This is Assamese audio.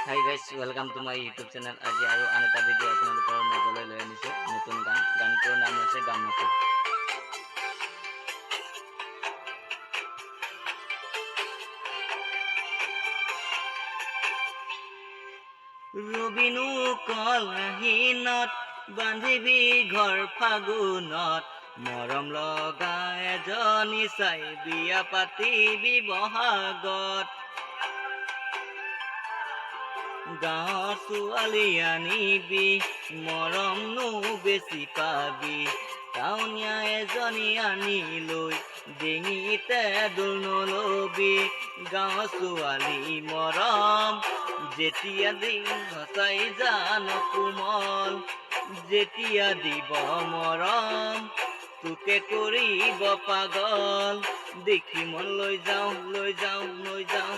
Hi guys, welcome to my YouTube channel. আজি আৰু আন এটা ভিডিঅ' আপোনালোকৰ মাজলৈ লৈ আনিছোঁ। নতুন গানটোৰ নাম হৈছে গামোচা। ৰবিনো কলহিনত বান্ধিবি ঘৰ ফাগুনত, মৰম লগা এজনী চাই বিয়া পাতিবি বহাগত। গাঁৱৰ ছোৱালী আনিবি, মৰমনো বেছি পাবি। টাউনীয়া এজনী আনি লৈ ডিঙিতে দোল নলবি। গাঁৱৰ ছোৱালী মৰম যেতিয়া দিন সঁচাই জান কোমল, যেতিয়া দিব মৰম তোকে কৰিব পাগল। দেখি মন লৈ যাওঁ, লৈ যাওঁ, লৈ যাওঁ,